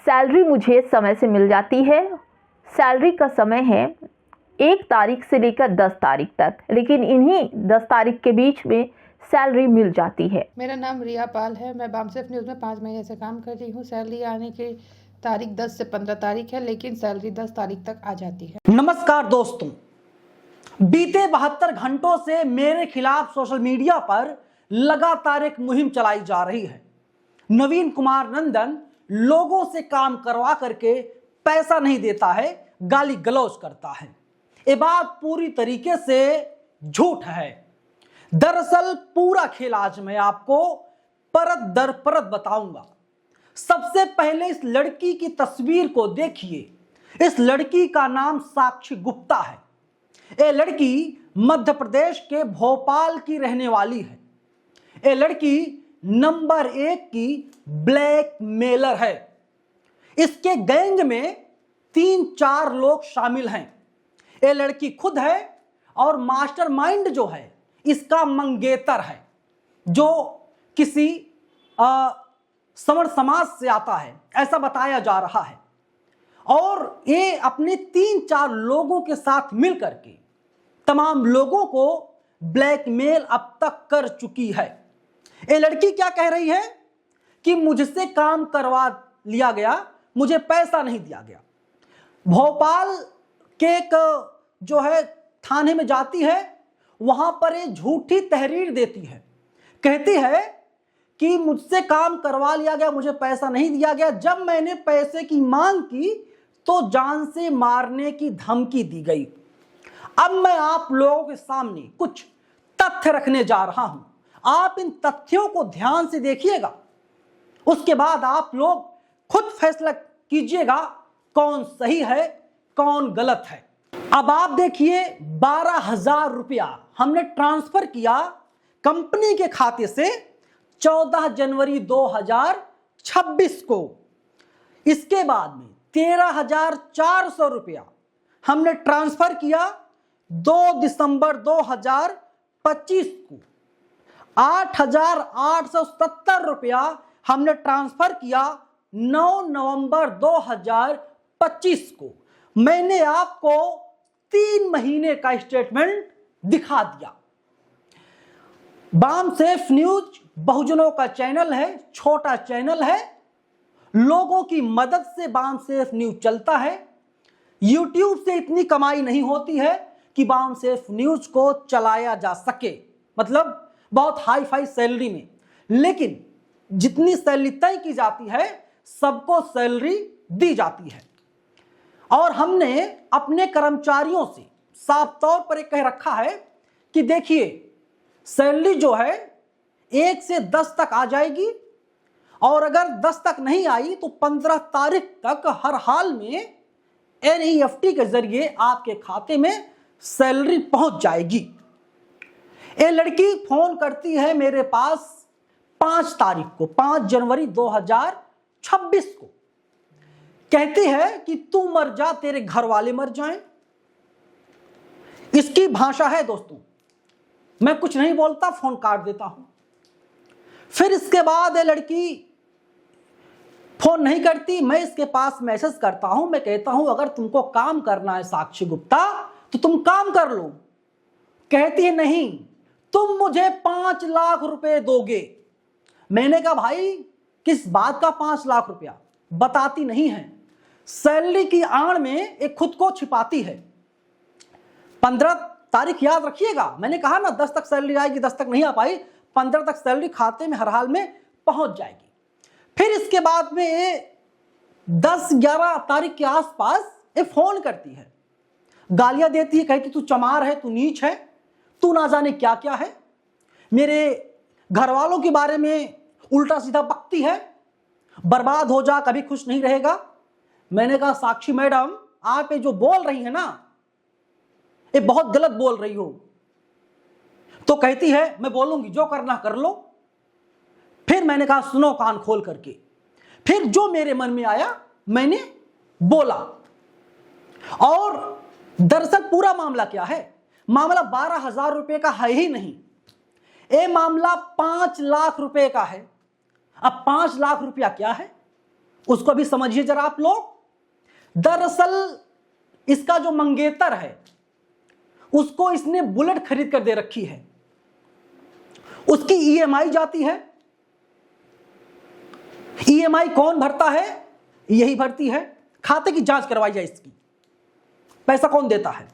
Salary मुझे समय से मिल जाती है। सैलरी का समय है 1 तारीख से लेकर 10 तारीख तक, लेकिन इन्हीं 10 तारीख के बीच में सैलरी मिल जाती है। मेरा नाम रिया पाल है। मैं बामसेफ न्यूज़ में 5 महीने से काम कर रही हूँ। सैलरी आने की तारीख 10 से 15 तारीख है, लेकिन सैलरी 10 तारीख तक आ जाती है। नमस्कार दोस्तों, बीते 72 घंटों से मेरे खिलाफ सोशल मीडिया पर लगातार एक मुहिम चलाई जा रही है। नवीन कुमार नंदन लोगों से काम करवा करके पैसा नहीं देता है, गाली गलौज करता है। ये बात पूरी तरीके से झूठ है। दरअसल पूरा खेल आज मैं आपको परत दर परत बताऊंगा। सबसे पहले इस लड़की की तस्वीर को देखिए। इस लड़की का नाम साक्षी गुप्ता है। ये लड़की मध्य प्रदेश के भोपाल की रहने वाली है। ये लड़की नंबर 1 की ब्लैकमेलर है। इसके गैंग में 3-4 लोग शामिल हैं। ये लड़की खुद है और मास्टरमाइंड जो है इसका मंगेतर है, जो किसी सवर्ण समाज से आता है ऐसा बताया जा रहा है। और ये अपने 3-4 लोगों के साथ मिलकर के तमाम लोगों को ब्लैकमेल अब तक कर चुकी है। ये लड़की क्या कह रही है कि मुझसे काम करवा लिया गया, मुझे पैसा नहीं दिया गया। भोपाल के एक जो है थाने में जाती है, वहां पर ये झूठी तहरीर देती है। कहती है कि मुझसे काम करवा लिया गया, मुझे पैसा नहीं दिया गया। जब मैंने पैसे की मांग की तो जान से मारने की धमकी दी गई। अब मैं आप लोगों के सामने कुछ तथ्य रखने जा रहा हूं। आप इन तथ्यों को ध्यान से देखिएगा, उसके बाद आप लोग खुद फैसला कीजिएगा कौन सही है कौन गलत है। अब आप देखिए, 12,000 रुपया हमने ट्रांसफर किया कंपनी के खाते से 14 जनवरी 2026 को। इसके बाद में 13,400 रुपया हमने ट्रांसफर किया 2 दिसंबर 2025 को। 8,870 रुपया हमने ट्रांसफर किया 9 नवंबर 2025 को। मैंने आपको 3 महीने का स्टेटमेंट दिखा दिया। बामसेफ न्यूज बहुजनों का चैनल है, छोटा चैनल है। लोगों की मदद से बामसेफ न्यूज चलता है। यूट्यूब से इतनी कमाई नहीं होती है कि बामसेफ न्यूज को चलाया जा सके, मतलब बहुत हाई फाई सैलरी में। लेकिन जितनी सैलरी तय की जाती है सबको सैलरी दी जाती है। और हमने अपने कर्मचारियों से साफ तौर पर एक कह रखा है कि देखिए, सैलरी जो है 1 से 10 तक आ जाएगी, और अगर 10 तक नहीं आई तो 15 तारीख तक हर हाल में NEFT के जरिए आपके खाते में सैलरी पहुंच जाएगी। ये लड़की फोन करती है मेरे पास 5 तारीख को, 5 जनवरी 2026 को। कहती है कि तू मर जा, तेरे घर वाले मर जाएं। इसकी भाषा है दोस्तों, मैं कुछ नहीं बोलता, फोन काट देता हूं। फिर इसके बाद ये लड़की फोन नहीं करती, मैं इसके पास मैसेज करता हूं। मैं कहता हूं अगर तुमको काम करना है साक्षी गुप्ता तो तुम काम कर लो। कहती है नहीं, तुम मुझे 5 लाख रुपए दोगे। मैंने कहा भाई किस बात का 5 लाख रुपया, बताती नहीं है। सैलरी की आड़ में एक खुद को छिपाती है। 15 तारीख याद रखिएगा, मैंने कहा ना 10 तक सैलरी आएगी, 10 तक नहीं आ पाई, 15 तक सैलरी खाते में हर हाल में पहुंच जाएगी। फिर इसके बाद में 10-11 तारीख के आसपास ये फोन करती है, गालियां देती है, कहती तू चमार है, तू नीच है, तू ना जाने क्या क्या है, मेरे घर वालों के बारे में उल्टा सीधा बकती है, बर्बाद हो जा, कभी खुश नहीं रहेगा। मैंने कहा साक्षी मैडम, आप ये जो बोल रही है ना ये बहुत गलत बोल रही हो। तो कहती है मैं बोलूंगी, जो करना कर लो। फिर मैंने कहा सुनो कान खोल करके। फिर जो मेरे मन में आया मैंने बोला। और दरअसल पूरा मामला क्या है, मामला 12,000 रुपए का है ही नहीं, ये मामला 5 लाख रुपए का है। अब 5 लाख रुपया क्या है, उसको भी समझिए जरा आप लोग। दरअसल इसका जो मंगेतर है उसको इसने बुलेट खरीद कर दे रखी है, उसकी ईएमआई जाती है। ईएमआई कौन भरता है? यही भरती है। खाते की जांच करवाई जाए इसकी, पैसा कौन देता है?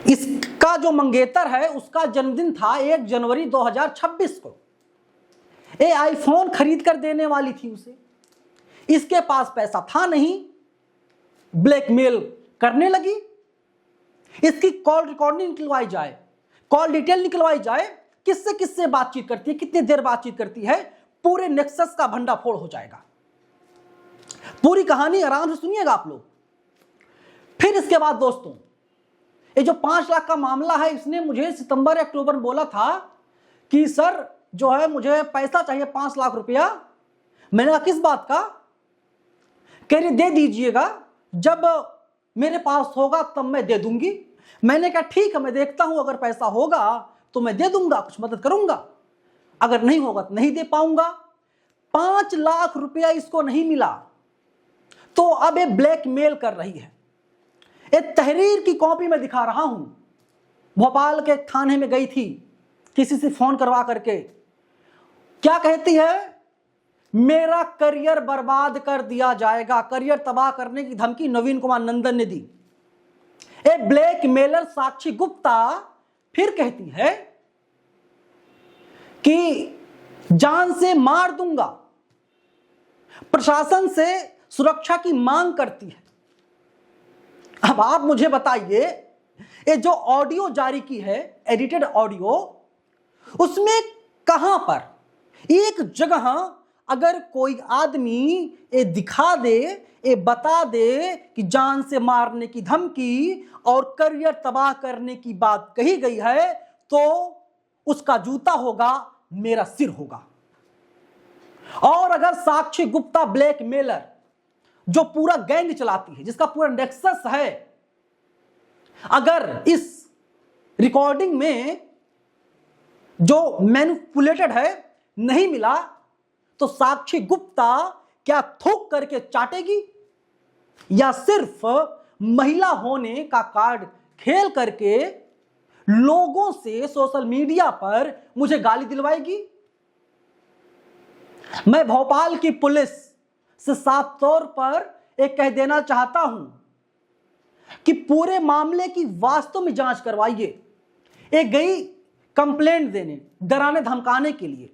इसका जो मंगेतर है उसका जन्मदिन था 1 जनवरी 2026 को। ये आईफोन खरीद कर देने वाली थी उसे, इसके पास पैसा था नहीं, ब्लैकमेल करने लगी। इसकी कॉल रिकॉर्डिंग निकलवाई जाए, कॉल डिटेल निकलवाई जाए, किससे किससे बातचीत करती है, कितनी देर बातचीत करती है, पूरे नेक्सस का भंडाफोड़ हो जाएगा। पूरी कहानी आराम से सुनिएगा आप लोग। फिर इसके बाद दोस्तों, ये जो 5 लाख का मामला है, इसने मुझे सितंबर या अक्टूबर में बोला था कि सर जो है मुझे पैसा चाहिए 5 लाख रुपया। मैंने कहा किस बात का? कह रही दे दीजिएगा, जब मेरे पास होगा तब मैं दे दूंगी। मैंने कहा ठीक है, मैं देखता हूं, अगर पैसा होगा तो मैं दे दूंगा, कुछ मदद करूंगा, अगर नहीं होगा तो नहीं दे पाऊंगा। 5 लाख रुपया इसको नहीं मिला तो अब ये ब्लैकमेल कर रही है। एक तहरीर की कॉपी में दिखा रहा हूं, भोपाल के थाने में गई थी किसी से फोन करवा करके। क्या कहती है? मेरा करियर बर्बाद कर दिया जाएगा, करियर तबाह करने की धमकी नवीन कुमार नंदन ने दी। एक ब्लैकमेलर साक्षी गुप्ता फिर कहती है कि जान से मार दूंगा, प्रशासन से सुरक्षा की मांग करती है। अब आप मुझे बताइए, ये जो ऑडियो जारी की है, एडिटेड ऑडियो, उसमें कहां पर एक जगह अगर कोई आदमी ये दिखा दे, ये बता दे कि जान से मारने की धमकी और करियर तबाह करने की बात कही गई है, तो उसका जूता होगा, मेरा सिर होगा। और अगर साक्षी गुप्ता ब्लैकमेलर जो पूरा गैंग चलाती है, जिसका पूरा नेक्सस है, अगर इस रिकॉर्डिंग में जो मैनिपुलेटेड है नहीं मिला, तो साक्षी गुप्ता क्या थूक करके चाटेगी या सिर्फ महिला होने का कार्ड खेल करके लोगों से सोशल मीडिया पर मुझे गाली दिलवाएगी? मैं भोपाल की पुलिस से साफ तौर पर एक कह देना चाहता हूं कि पूरे मामले की वास्तव में जांच करवाइए। एक गई कंप्लेंट देने, डराने धमकाने के लिए,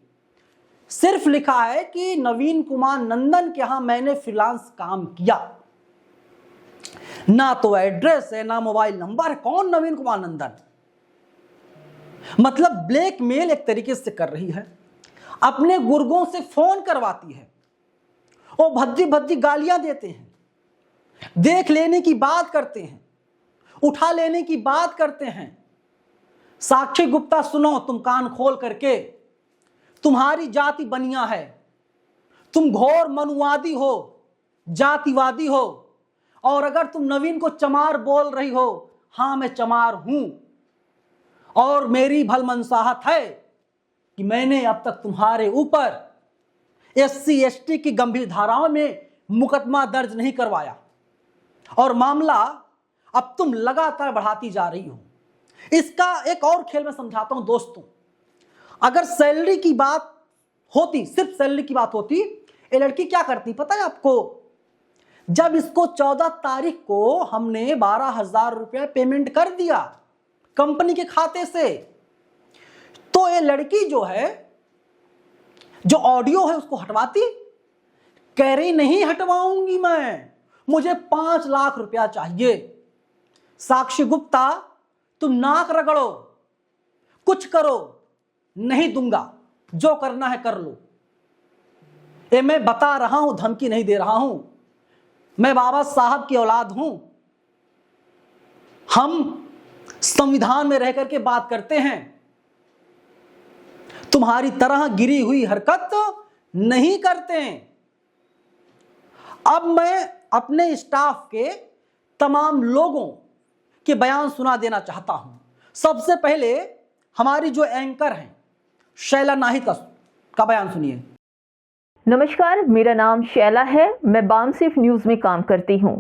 सिर्फ लिखा है कि नवीन कुमार नंदन के यहां मैंने फ्रीलांस काम किया, ना तो एड्रेस है ना मोबाइल नंबर है। कौन नवीन कुमार नंदन? मतलब ब्लैकमेल एक तरीके से कर रही है, अपने गुर्गों से फोन करवाती है, वो भद्दी भद्दी गालियां देते हैं, देख लेने की बात करते हैं, उठा लेने की बात करते हैं। साक्षी गुप्ता सुनो, तुम कान खोल करके, तुम्हारी जाति बनिया है, तुम घोर मनुवादी हो, जातिवादी हो, और अगर तुम नवीन को चमार बोल रही हो, हां मैं चमार हूं, और मेरी भलमनसाहत है कि मैंने अब तक तुम्हारे ऊपर SC ST की गंभीर धाराओं में मुकदमा दर्ज नहीं करवाया, और मामला अब तुम लगातार बढ़ाती जा रही हो। इसका एक और खेल मैं समझाता हूं दोस्तों। अगर सैलरी की बात होती, सिर्फ सैलरी की बात होती, ये लड़की क्या करती पता है आपको? जब इसको 14 तारीख को हमने 12,000 रुपया पेमेंट कर दिया कंपनी के खाते से, तो ये लड़की जो है, जो ऑडियो है उसको हटवाती। कह रही नहीं हटवाऊंगी मैं, मुझे 5 लाख रुपया चाहिए। साक्षी गुप्ता, तुम नाक रगड़ो, कुछ करो, नहीं दूंगा, जो करना है कर लो। ये मैं बता रहा हूं, धमकी नहीं दे रहा हूं। मैं बाबा साहब की औलाद हूं। हम संविधान में रह करके बात करते हैं, तुम्हारी तरह गिरी हुई हरकत नहीं करते। अब मैं अपने स्टाफ के तमाम लोगों के बयान सुना देना चाहता हूं। सबसे पहले हमारी जो एंकर हैं शैला नाहिद का बयान सुनिए। नमस्कार, मेरा नाम शैला है। मैं बामसेफ न्यूज़ में काम करती हूँ।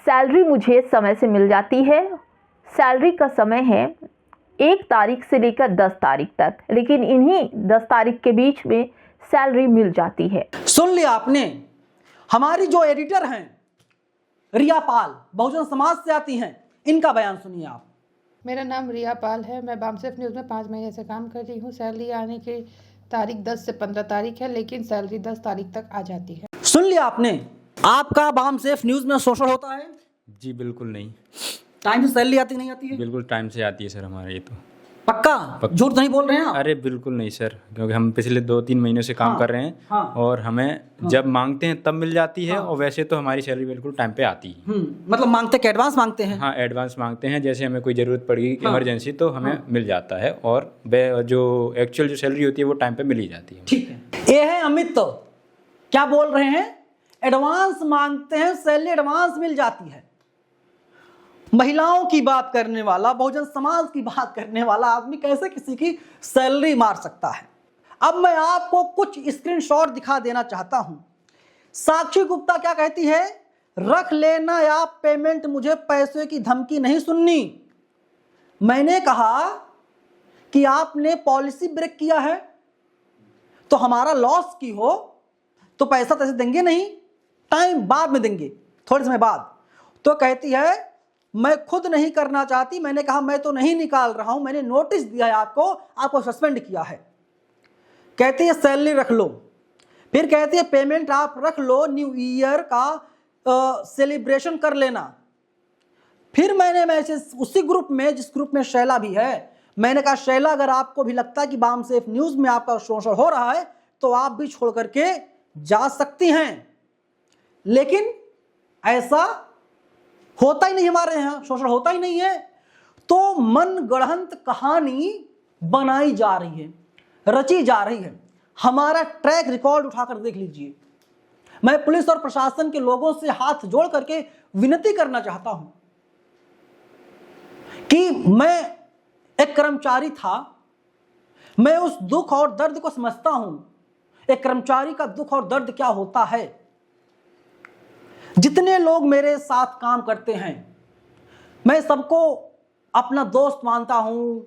सैलरी मुझे समय से मिल जाती है। सैलरी का समय है 1 तारीख से लेकर 10 तारीख तक, लेकिन इन्हीं 10 तारीख के बीच में सैलरी मिल जाती है। सुन लिया आपने। हमारी जो एडिटर हैं रिया पाल, बहुजन समाज से आती हैं, इनका बयान सुनिए आप। मेरा नाम रिया पाल है। मैं बामसेफ न्यूज़ में 5 महीने से काम कर रही हूँ। सैलरी आने की तारीख 10 से 15 तारीख है, लेकिन सैलरी 10 तारीख तक आ जाती है। सुन लिया आपने। आपका बामसेफ न्यूज़ में शोषण होता है? जी बिल्कुल नहीं। टाइम से सैलरी आती नहीं आती है? बिल्कुल टाइम से आती है सर हमारे। ये तो पक्का? झूठ नहीं बोल रहे हैं आप? अरे बिल्कुल नहीं सर, क्योंकि हम पिछले 2-3 महीनों से काम कर रहे हैं। हाँ। और हमें जब मांगते हैं तब मिल जाती है। और वैसे तो हमारी सैलरी बिल्कुल टाइम पे आती है। मतलब मांगते कि एडवांस मांगते हैं? हाँ, एडवांस मांगते हैं। जैसे हमें कोई ज़रूरत पड़ेगी इमरजेंसी तो हमें मिल जाता है। और जो एक्चुअल जो सैलरी होती है वो टाइम पे मिल ही जाती है। ठीक है। ये है अमित, क्या बोल रहे हैं? एडवांस मांगते हैं, सैलरी एडवांस मिल जाती है। महिलाओं की बात करने वाला, बहुजन समाज की बात करने वाला आदमी कैसे किसी की सैलरी मार सकता है? अब मैं आपको कुछ स्क्रीनशॉट दिखा देना चाहता हूं। साक्षी गुप्ता क्या कहती है? रख लेना या पेमेंट, मुझे पैसे की धमकी नहीं सुननी। मैंने कहा कि आपने पॉलिसी ब्रेक किया है तो हमारा लॉस की हो तो पैसा तैसे देंगे नहीं, टाइम बाद में देंगे, थोड़े समय बाद। तो कहती है मैं खुद नहीं करना चाहती। मैंने कहा मैं तो नहीं निकाल रहा हूं, मैंने नोटिस दिया है आपको सस्पेंड किया है। कहती है सैलरी रख लो। फिर कहती है पेमेंट आप रख लो, न्यू ईयर का सेलिब्रेशन कर लेना। फिर मैंने मैसेज उसी ग्रुप में, जिस ग्रुप में शैला भी है, मैंने कहा शैला अगर आपको भी लगता है कि बामसेफ न्यूज़ में आपका शोषण हो रहा है तो आप भी छोड़ करके जा सकती हैं। लेकिन ऐसा होता ही नहीं, हमारे यहाँ शोषण होता ही नहीं है। तो मन गढ़ंत कहानी बनाई जा रही है, रची जा रही है। हमारा ट्रैक रिकॉर्ड उठाकर देख लीजिए। मैं पुलिस और प्रशासन के लोगों से हाथ जोड़ करके विनती करना चाहता हूं कि मैं एक कर्मचारी था, मैं उस दुख और दर्द को समझता हूं। एक कर्मचारी का दुख और दर्द क्या होता है। जितने लोग मेरे साथ काम करते हैं, मैं सबको अपना दोस्त मानता हूं।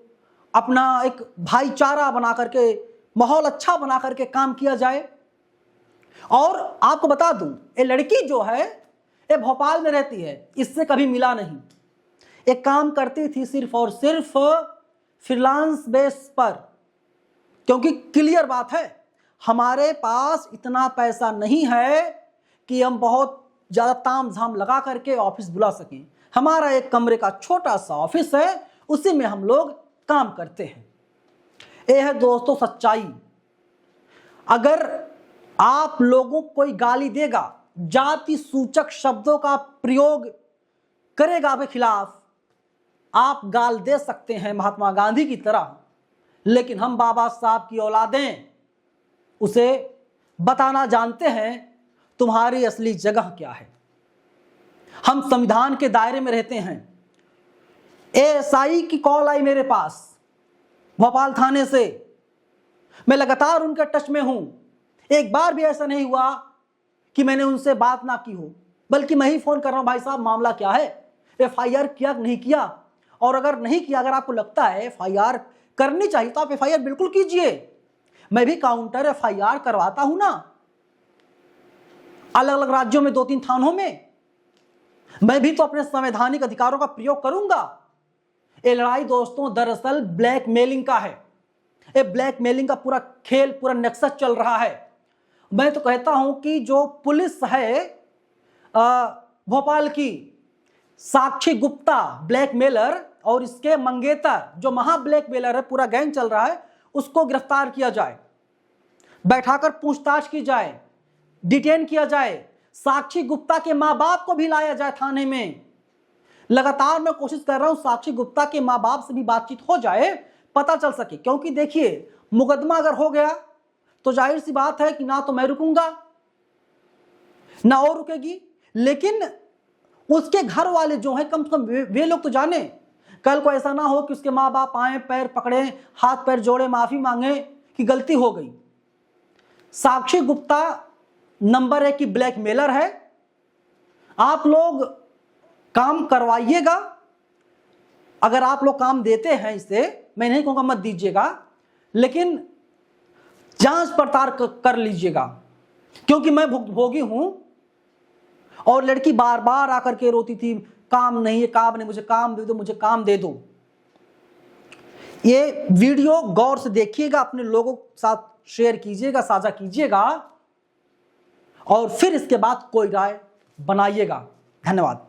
अपना एक भाईचारा बना करके, माहौल अच्छा बना करके काम किया जाए। और आपको बता दूं, ये लड़की जो है ये भोपाल में रहती है, इससे कभी मिला नहीं। एक काम करती थी सिर्फ और सिर्फ फ्रीलांस बेस पर, क्योंकि क्लियर बात है हमारे पास इतना पैसा नहीं है कि हम बहुत ज़्यादा ताम झाम लगा करके ऑफिस बुला सकें। हमारा एक कमरे का छोटा सा ऑफिस है, उसी में हम लोग काम करते हैं। यह है दोस्तों सच्चाई। अगर आप लोगों को कोई गाली देगा, जाति सूचक शब्दों का प्रयोग करेगा आपके खिलाफ, आप गाल दे सकते हैं महात्मा गांधी की तरह। लेकिन हम बाबा साहब की औलादें उसे बताना जानते हैं तुम्हारी असली जगह क्या है। हम संविधान के दायरे में रहते हैं। एएसआई की कॉल आई मेरे पास भोपाल थाने से, मैं लगातार उनके टच में हूं। एक बार भी ऐसा नहीं हुआ कि मैंने उनसे बात ना की हो, बल्कि मैं ही फोन कर रहा हूं, भाई साहब मामला क्या है, एफआईआर किया नहीं किया। और अगर नहीं किया, अगर आपको लगता है एफआईआर करनी चाहिए तो आप एफआईआर बिल्कुल कीजिए। मैं भी काउंटर एफआईआर करवाता हूं ना, अलग अलग राज्यों में 2-3 थानों में। मैं भी तो अपने संवैधानिक अधिकारों का प्रयोग करूंगा। ये लड़ाई दोस्तों दरअसल ब्लैकमेलिंग का है। ये ब्लैकमेलिंग का पूरा खेल, पूरा नक्शा चल रहा है। मैं तो कहता हूं कि जो पुलिस है भोपाल की, साक्षी गुप्ता ब्लैकमेलर और इसके मंगेतर जो महा ब्लैकमेलर है, पूरा गैंग चल रहा है, उसको गिरफ्तार किया जाए, बैठाकर पूछताछ की जाए, डिटेन किया जाए। साक्षी गुप्ता के माँ बाप को भी लाया जाए थाने में। लगातार मैं कोशिश कर रहा हूं साक्षी गुप्ता के माँ बाप से भी बातचीत हो जाए, पता चल सके। क्योंकि देखिए, मुकदमा अगर हो गया तो जाहिर सी बात है कि ना तो मैं रुकूंगा ना और रुकेगी, लेकिन उसके घर वाले जो हैं, कम से कम वे लोग तो जाने। कल को ऐसा ना हो कि उसके माँ बाप आए, पैर पकड़े, हाथ पैर जोड़े, माफी मांगे कि गलती हो गई। साक्षी गुप्ता नंबर 1 की ब्लैकमेलर है। आप लोग काम करवाइएगा। अगर आप लोग काम देते हैं इसे, मैं नहीं कहूंगा मत दीजिएगा, लेकिन जांच पड़ताल कर लीजिएगा, क्योंकि मैं भुक्तभोगी हूं। और लड़की बार बार आकर के रोती थी, काम नहीं है, काम नहीं, मुझे काम दे दो, मुझे काम दे दो। ये वीडियो गौर से देखिएगा, अपने लोगों के साथ शेयर कीजिएगा, साझा कीजिएगा, और फिर इसके बाद कोई राय बनाइएगा। धन्यवाद।